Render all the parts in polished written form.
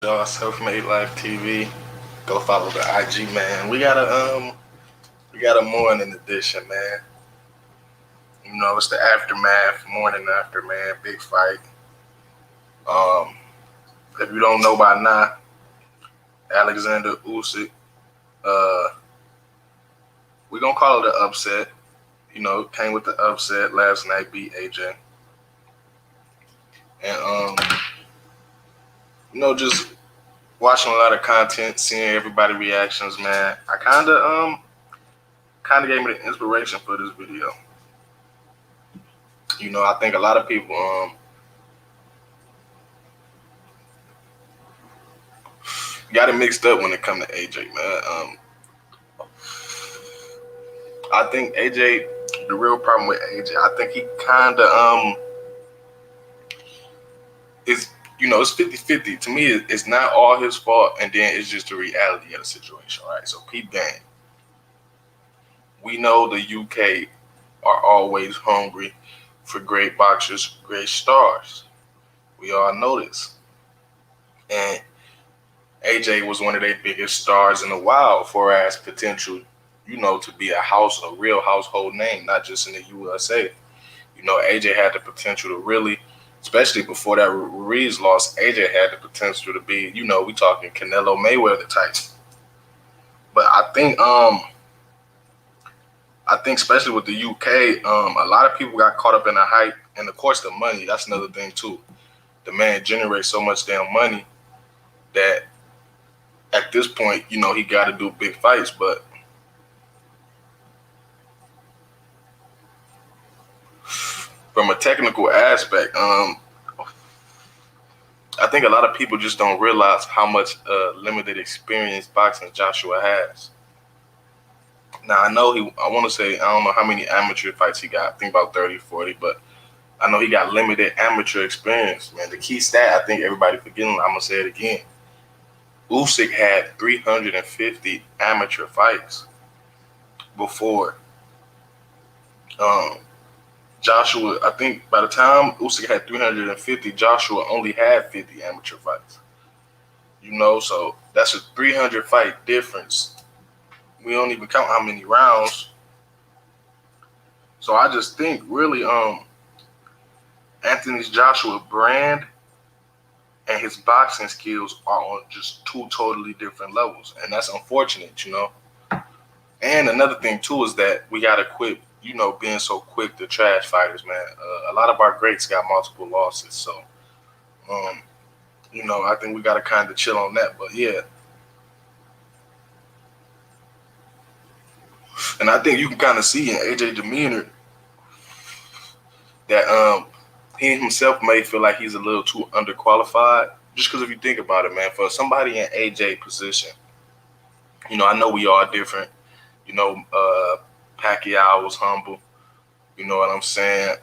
Y'all, Self-Made Life TV. Go follow the IG, man. We got a morning edition, man. It's the aftermath, morning after, man. Big fight. Um, if you don't know by now, Alexander Usyk. Uh, we gonna call it an upset. Came with the upset last night, beat AJ, and just watching a lot of content, seeing everybody reactions, man. I kind of gave me the inspiration for this video. I think a lot of people got it mixed up when it comes to AJ, man. I think AJ, the real problem with AJ, I think he kind of is, it's 50-50. To me, it's not all his fault, and then it's just the reality of the situation, right? So peep game. We know the UK are always hungry for great boxers, great stars. We all know this. And AJ was one of their biggest stars in the wild for as potential, to be a real household name, not just in the USA. AJ had the potential to really, especially before that Ruiz loss, AJ had the potential to be, we talking Canelo Mayweather type. But I think especially with the UK, a lot of people got caught up in the hype, and of course the money. That's another thing too. The man generates so much damn money that at this point, he got to do big fights. But from a technical aspect, I think a lot of people just don't realize how much limited experience boxing Joshua has. Now, I want to say, I don't know how many amateur fights he got. I think about 30, 40, but I know he got limited amateur experience, man. The key stat, I think everybody forgetting, I'm going to say it again. Usyk had 350 amateur fights before Joshua. I think by the time Usyk had 350, Joshua only had 50 amateur fights. So that's a 300 fight difference. We don't even count how many rounds. So I just think really Anthony's Joshua brand and his boxing skills are on just two totally different levels. And that's unfortunate, And another thing too is that we gotta quit, being so quick to trash fighters, man. A lot of our greats got multiple losses. So I think we gotta kind of chill on that. But yeah. And I think you can kind of see in AJ demeanor that he himself may feel like he's a little too underqualified. Just because if you think about it, man, for somebody in AJ position, I know we are different. Pacquiao was humble. You know what I'm saying?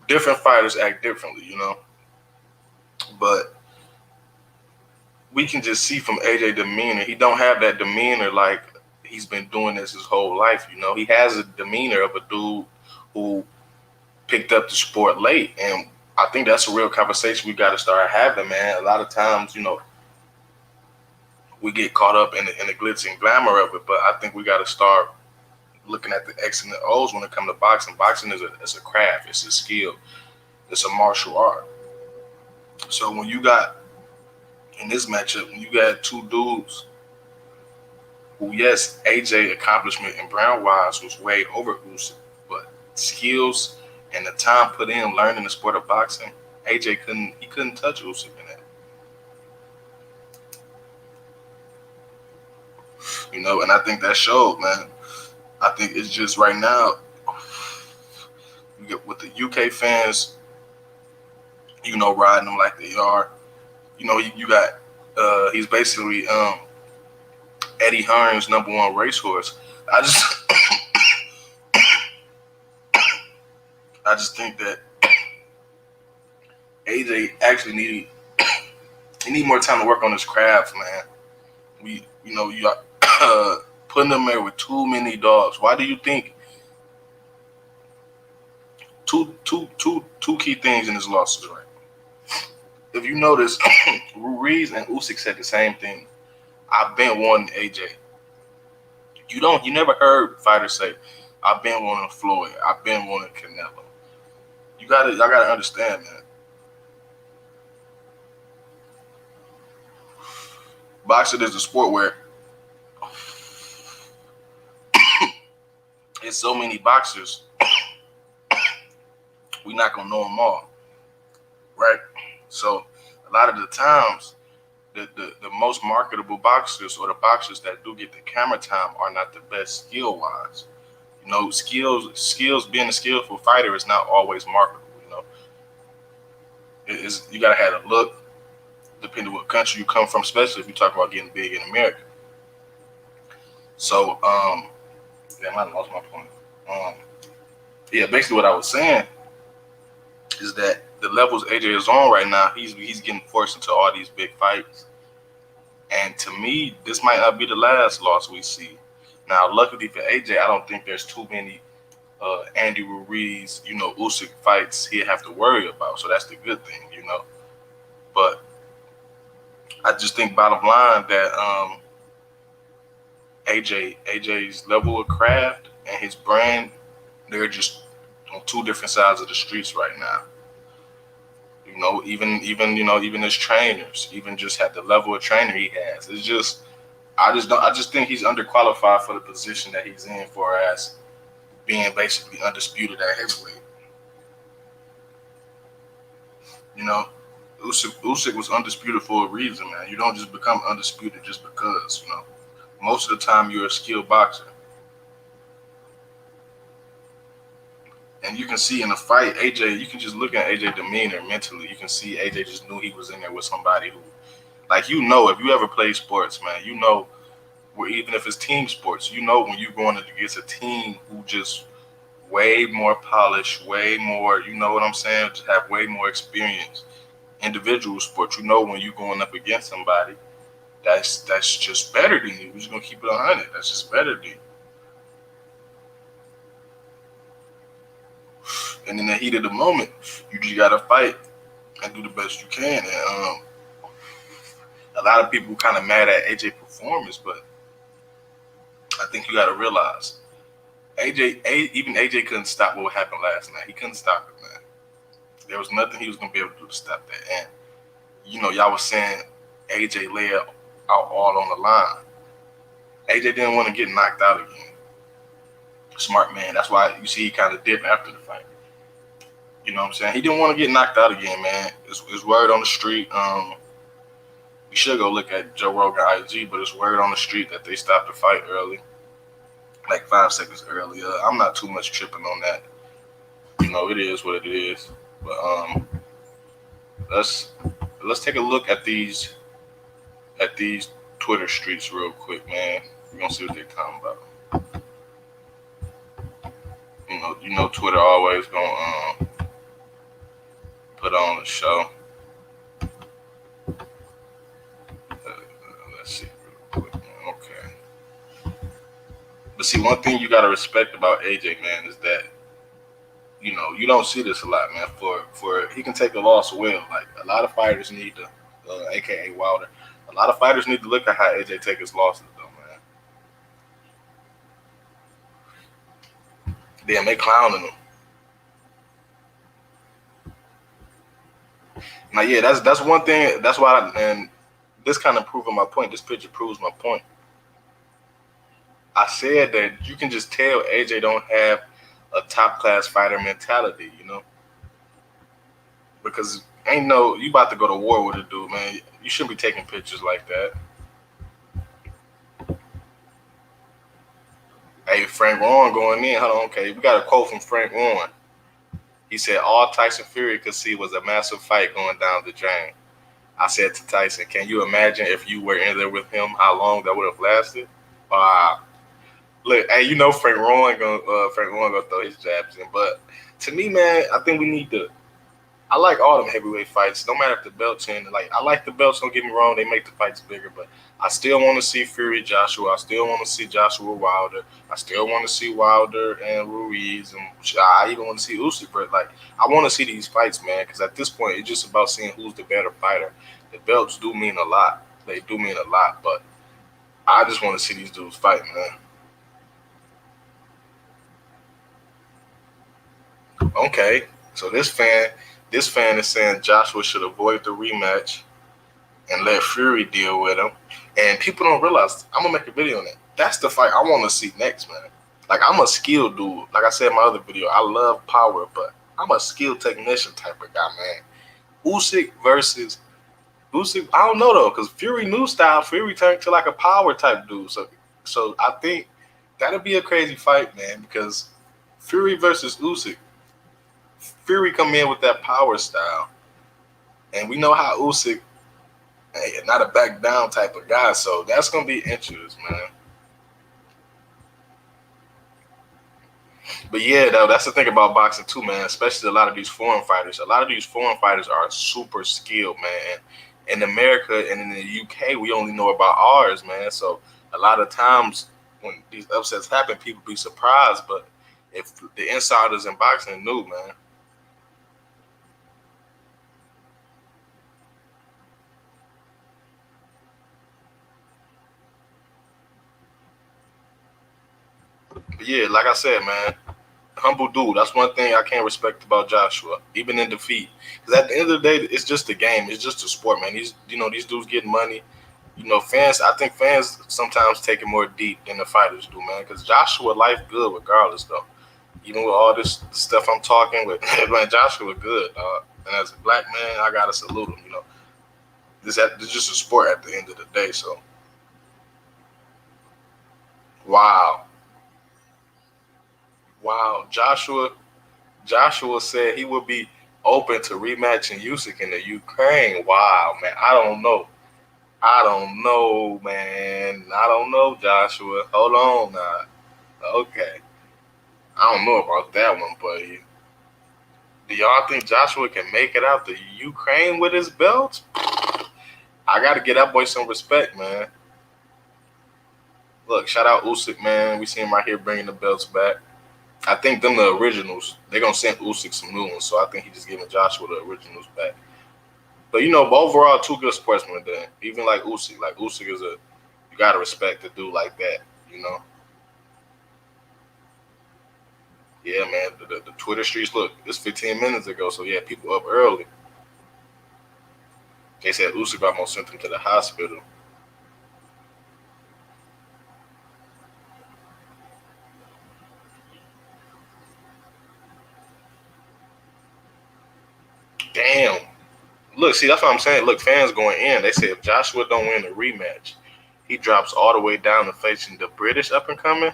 Different fighters act differently, But we can just see from AJ demeanor, he don't have that demeanor like he's been doing this his whole life. He has a demeanor of a dude who picked up the sport late, and I think that's a real conversation we got to start having, man. A lot of times, we get caught up in the glitz and glamour of it, but I think we got to start looking at the X and the O's when it comes to boxing. Boxing is a craft, it's a skill, it's a martial art. So when you got in this matchup, when you got two dudes who, yes, AJ accomplishment and Brown wise was way over Usyk, but skills and the time put in learning the sport of boxing, AJ couldn't touch Usyk in that. And I think that showed, man. I think it's just right now, you get with the UK fans, riding them like they are. You got he's basically Eddie Hearn's #1 racehorse. I just think that AJ actually need more time to work on his craft, man. You got putting him there with too many dogs. Why do you think two key things in his losses, right? if you notice, Ruiz and Usyk said the same thing. I've been wanting AJ. You never heard fighters say, I've been wanting Floyd, I've been wanting Canelo. Y'all gotta understand, man. Boxing is a sport where there's so many boxers, we're not gonna know them all, right? So a lot of the times, the most marketable boxers, or the boxers that do get the camera time, are not the best skill wise. You know, skills. Being a skillful fighter is not always marketable. You know, you gotta have a look, depending on what country you come from, especially if you talk about getting big in America. So, damn, I lost my point. Yeah, basically what I was saying is that the levels AJ is on right now, he's getting forced into all these big fights. And to me, this might not be the last loss we see. Now, luckily for AJ, I don't think there's too many Andy Ruiz, Usyk fights he'd have to worry about. So that's the good thing, But I just think bottom line that AJ's level of craft and his brand, they're just on two different sides of the streets right now. Even his trainers, even just at the level of trainer he has. It's just I just think he's underqualified for the position that he's in, for as being basically undisputed at heavyweight. Usyk was undisputed for a reason, man. You don't just become undisputed just because, Most of the time you're a skilled boxer. And you can see in a fight, AJ, you can just look at AJ demeanor mentally. You can see AJ just knew he was in there with somebody who, if you ever play sports, man, where even if it's team sports, when you're going against a team who just way more polished, way more, you know what I'm saying, just have way more experience. Individual sports, when you're going up against somebody that's just better than you. We're just going to keep it 100. That's just better than you. And in the heat of the moment, you just got to fight and do the best you can. And a lot of people kind of mad at AJ performance, but I think you got to realize even AJ couldn't stop what happened last night. He couldn't stop it, man. There was nothing he was going to be able to do to stop that. And, y'all was saying AJ lay out all on the line. AJ didn't want to get knocked out again. Smart man. That's why you see he kind of dipped after the fight. You know what I'm saying? He didn't want to get knocked out again, man. It's word on the street. We should go look at Joe Rogan IG, but it's word on the street that they stopped the fight early, like 5 seconds early. I'm not too much tripping on that. It is what it is. But let's take a look at these Twitter streets real quick, man. We're gonna see what they're talking about. Twitter always gonna put on a show. Let's see real quick, man. Okay. But see, one thing you gotta respect about AJ, man, is that you don't see this a lot, man. For he can take a loss well. Like, a lot of fighters need to, aka Wilder, a lot of fighters need to look at how AJ take his losses, though, man. Damn, they clowning him. Now, yeah, that's one thing. That's why, and this kind of proving my point. This picture proves my point. I said that you can just tell AJ don't have a top class fighter mentality, because you about to go to war with a dude, man. You shouldn't be taking pictures like that. Hey, Frank Warren going in. Hold on, okay. We got a quote from Frank Warren. He said, all Tyson Fury could see was a massive fight going down the drain. I said to Tyson, can you imagine if you were in there with him, how long that would have lasted? Look, hey, Frank Warren gonna throw his jabs in. But to me, man, I think we need to I like all them heavyweight fights, no matter if the belts in. Like I like the belts. Don't get me wrong; they make the fights bigger. But I still want to see Fury Joshua. I still want to see Joshua Wilder. I still want to see Wilder and Ruiz, and I even want to see Usyk. But like, I want to see these fights, man, because at this point, it's just about seeing who's the better fighter. The belts do mean a lot. They do mean a lot, but I just want to see these dudes fight, man. Okay, so this fan is saying Joshua should avoid the rematch and let Fury deal with him. And people don't realize I'm gonna make a video on that. That's the fight I want to see next, man. Like I'm a skill dude. Like I said in my other video, I love power, but I'm a skill technician type of guy, man. Usyk versus Usyk. I don't know though, because Fury new style. Fury turned to like a power type dude. So I think that'll be a crazy fight, man. Because Fury versus Usyk. Fury come in with that power style, and we know how Usyk, not a back down type of guy. So that's gonna be interesting, man. But yeah, though, that's the thing about boxing too, man. Especially a lot of these foreign fighters. A lot of these foreign fighters are super skilled, man. In America and in the UK, we only know about ours, man. So a lot of times when these upsets happen, people be surprised. But if the insiders in boxing knew, man. But yeah, like I said, man, humble dude. That's one thing I can't respect about Joshua, even in defeat. Because at the end of the day, it's just a game. It's just a sport, man. These dudes getting money. Fans. I think fans sometimes take it more deep than the fighters do, man. Because Joshua life good regardless, though. Even with all this stuff I'm talking with, man, Joshua good, dog. And as a black man, I gotta salute him. This is just a sport at the end of the day. So, wow, wow, Joshua said he would be open to rematching Usyk in the Ukraine. Wow, man. I don't know, man. I don't know, Joshua. Hold on now. Okay. I don't know about that one, buddy. Do y'all think Joshua can make it out to Ukraine with his belt? I got to get that boy some respect, man. Look, shout out Usyk, man. We see him right here bringing the belts back. I think them the originals. They're gonna send Usyk some new ones, so I think he's just giving Joshua the originals back. But overall, two good sportsmen. Then even like Usyk is you gotta respect a dude like that. You know, yeah, man. The Twitter streets. Look, it's 15 minutes ago, so yeah, people up early. They said Usyk almost sent him to the hospital. Damn. Look, see, that's what I'm saying. Look, fans going in. They say if Joshua don't win the rematch, he drops all the way down to facing the British up and coming.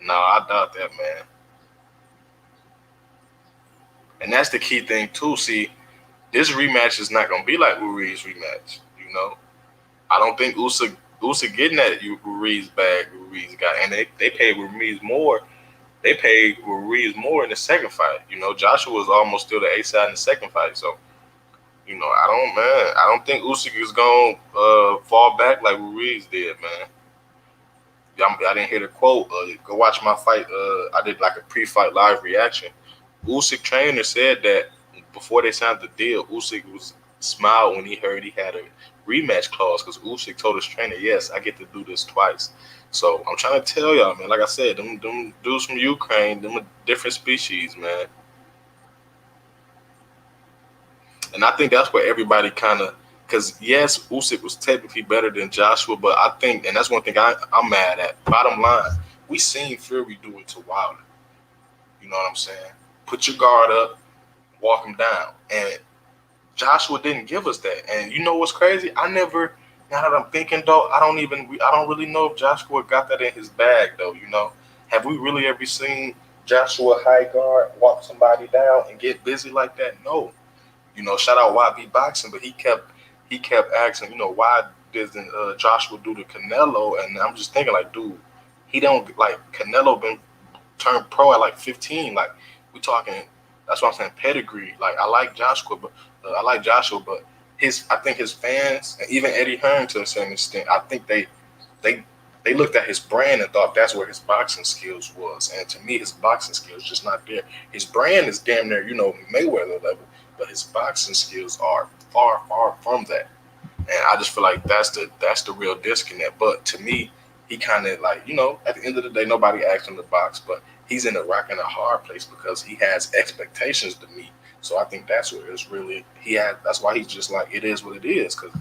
No, I doubt that, man. And that's the key thing too. See, this rematch is not gonna be like Ruiz rematch. I don't think Usyk getting that Ruiz bag Ruiz got, and they paid Ruiz more. They paid Ruiz more in the second fight. Joshua was almost still the A side in the second fight. So I don't think Usyk is gonna fall back like Ruiz did, man. I didn't hear the quote. Go watch my fight. I did like a pre-fight live reaction. Usyk trainer said that before they signed the deal, Usyk was smiled when he heard he had a rematch clause because Usyk told his trainer, "Yes, I get to do this twice." So I'm trying to tell y'all, man. Like I said, them dudes from Ukraine, them a different species, man. And I think that's where everybody kind of, because yes, Usyk was technically better than Joshua, but I think, and that's one thing I'm mad at. Bottom line, we seen Fury do it to Wilder. You know what I'm saying? Put your guard up, walk him down. And Joshua didn't give us that. And you know what's crazy? Now that I'm thinking though, I don't really know if Joshua got that in his bag though. Have we really ever seen Joshua high guard walk somebody down and get busy like that? No. Shout out YB Boxing, but he kept asking, why doesn't Joshua do the Canelo? And I'm just thinking, like, dude, he don't like Canelo been turned pro at like 15. Like, we talking That's what I'm saying. Pedigree. Like I like Joshua, but I think his fans and even Eddie Hearn to a certain extent, I think they they looked at his brand and thought that's where his boxing skills was. And to me, his boxing skills just not there. His brand is damn near, Mayweather level, but his boxing skills are far, far from that. And I just feel like that's the real disconnect. But to me, he kind of like, at the end of the day, nobody asked him to box, but he's in a rock and a hard place because he has expectations to meet. So I think that's where it's really he had. That's why he's just like it is what it is. Because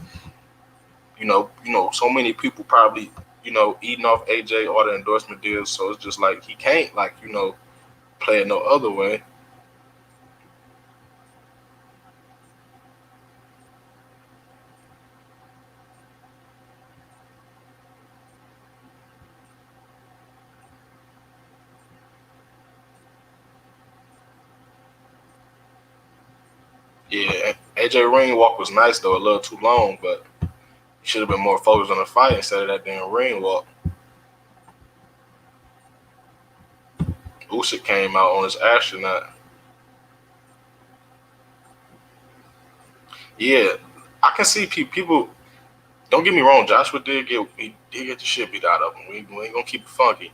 so many people probably eating off AJ or the endorsement deals. So it's just like he can't like play it no other way. Yeah, AJ ring walk was nice though, a little too long, but he should have been more focused on the fight instead of that damn ring walk. Usyk came out on his astronaut. Yeah, I can see people. Don't get me wrong, Joshua did get the shit beat out of him. We ain't gonna keep it funky.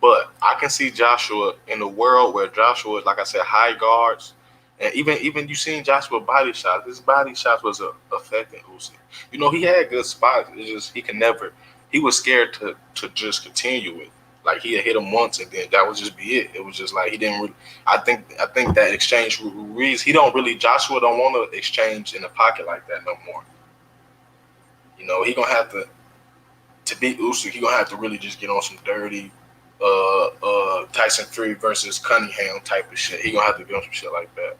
But I can see Joshua in a world where Joshua, like I said, high guards, and even you seen Joshua body shots. His body shots was affecting Usyk. He had good spots. It's just he can never. He was scared to just continue it. Like he had hit him once, and then that would just be it. It was just like he didn't really. I think that exchange with Ruiz, he don't really. Joshua don't want to exchange in the pocket like that no more. He gonna have to beat Usyk. He gonna have to really just get on some dirty Tyson Fury versus Cunningham type of shit. He gonna have to get on some shit like that.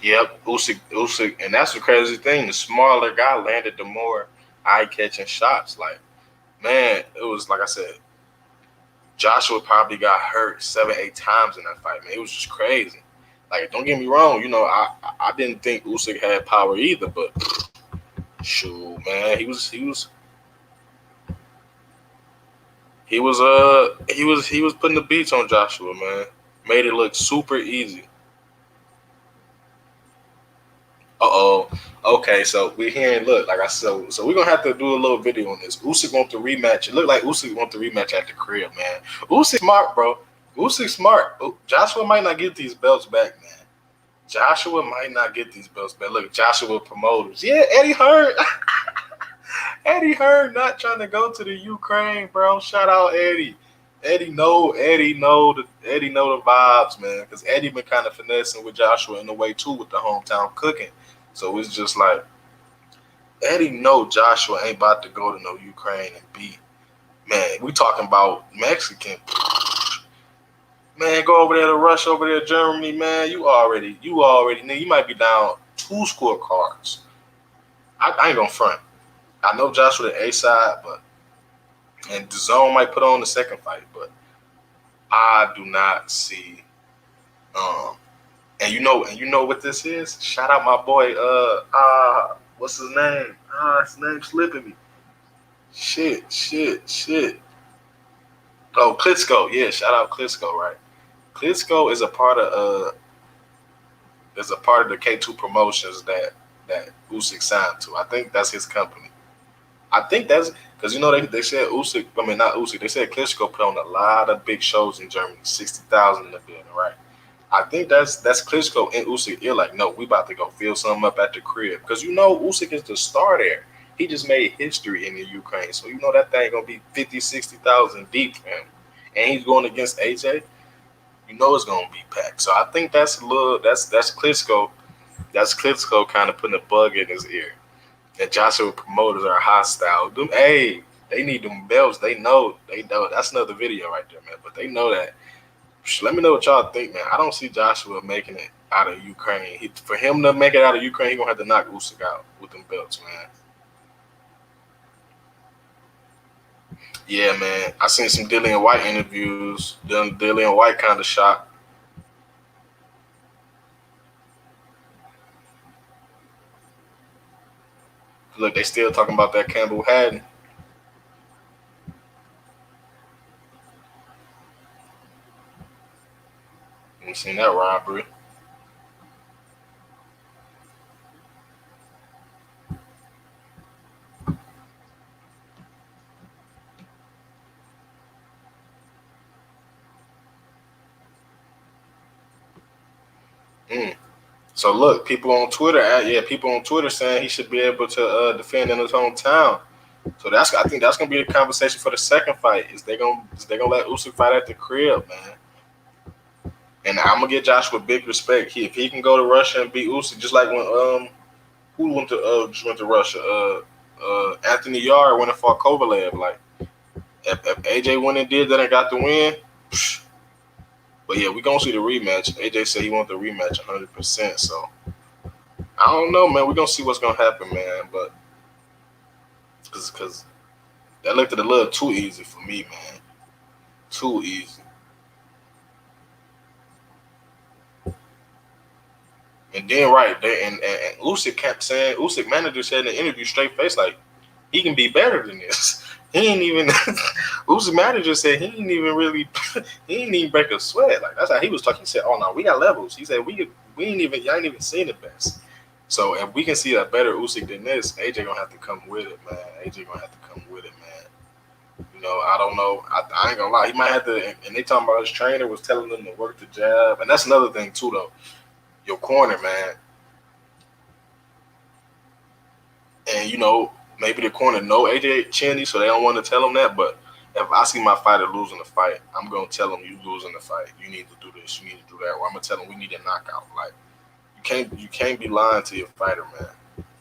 Yep, Usyk, and that's the crazy thing. The smaller guy landed the more eye-catching shots. Like, man, it was like I said, Joshua probably got hurt 7, 8 times in that fight. Man, it was just crazy. Like, don't get me wrong. I didn't think Usyk had power either, but shoot, man, he was putting the beats on Joshua, man. Made it look super easy. Uh-oh. Okay, so we're hearing. Look, like I said, so we're gonna have to do a little video on this. Usyk want the rematch. It looked like Usyk want the rematch at the crib, man. Usyk smart, bro. Usyk smart. Joshua might not get these belts back, man. Joshua might not get these belts back. Look, Joshua promoters. Yeah, Eddie Hearn. Eddie Hearn not trying to go to the Ukraine, bro. Shout out Eddie. Eddie know the vibes, man. Because Eddie been kind of finessing with Joshua in the way too with the hometown cooking. So it's just like Eddie know Joshua ain't about to go to no Ukraine and beat. Man, we talking about Mexican. Man, go over there to Russia, over there to Germany, man. You already know. You might be down 2 scorecards. I ain't gonna front. I know Joshua the A side, but and the zone might put on the second fight, but I do not see. Um, and you know what this is? Shout out my boy. What's his name? His name's slipping me. Shit. Oh, Klitschko. Yeah, shout out Klitschko. Right. Klitschko is a part of the K2 promotions that Usyk signed to. I think that's his company. I think that's because they said Usyk. I mean not Usyk. They said Klitschko put on a lot of big shows in Germany, 60,000 in the building, right? I think that's Klitschko and Usyk. You're like, no, we about to go fill something up at the crib because Usyk is the star there. He just made history in the Ukraine, so that thing gonna be 50, 60,000 deep, man. And he's going against AJ. It's gonna be packed. So I think that's a little. That's Klitschko. That's Klitschko kind of putting a bug in his ear. And Joshua promoters are hostile. They need them belts. They know. They know. That's another video right there, man. But they know that. Let me know what y'all think, man. I don't see Joshua making it out of Ukraine. For him to make it out of Ukraine, he gonna have to knock Usyk out with them belts, man. Yeah, man. I seen some Dillian White interviews. Dillian White kind of shocked. Look, they still talking about that Campbell Haddon. You seen that robbery? Mm. So look, people on Twitter saying he should be able to defend in his hometown. So I think that's gonna be the conversation for the second fight. Is they gonna let Usyk fight at the crib, man? And I'm gonna give Joshua big respect. If he can go to Russia and beat Usyk, just like when who went to Russia? Anthony Yarde went and fought Kovalev. Like if AJ went and did that and got the win. Psh. But yeah, we gonna see the rematch. AJ said he want the rematch 100%. So I don't know, man. We gonna see what's gonna happen, man. But because that looked a little too easy for me, man. Too easy. And then right there, and Usyk kept saying, Usyk manager said in the interview straight face, like, he can be better than this. He ain't even Usyk manager said he ain't even really he ain't even break a sweat. Like that's how he was talking. He said, "Oh no, we got levels." He said, "We ain't even y'all ain't even seen the best." So if we can see a better Usyk than this, AJ gonna have to come with it, man. AJ gonna have to come with it, man. You know, I don't know. I ain't gonna lie. He might have to. And they talking about his trainer was telling him to work the jab, and that's another thing too, though. Your corner, man. And maybe the corner know AJ Chinny, so they don't want to tell him that. But if I see my fighter losing the fight, I'm gonna tell him you losing the fight. You need to do this. You need to do that. Or I'm gonna tell him we need a knockout. Like you can't be lying to your fighter, man.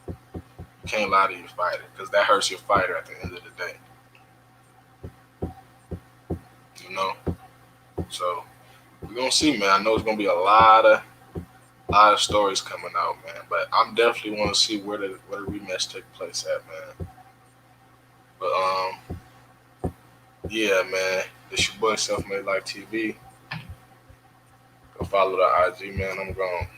You can't lie to your fighter because that hurts your fighter at the end of the day. You know. So we're gonna see, man. I know it's gonna be a lot of stories coming out, man. But I'm definitely want to see where the rematch take place at, man. But yeah, man. It's your boy Self Made Life TV. Go follow the IG, man. I'm gone.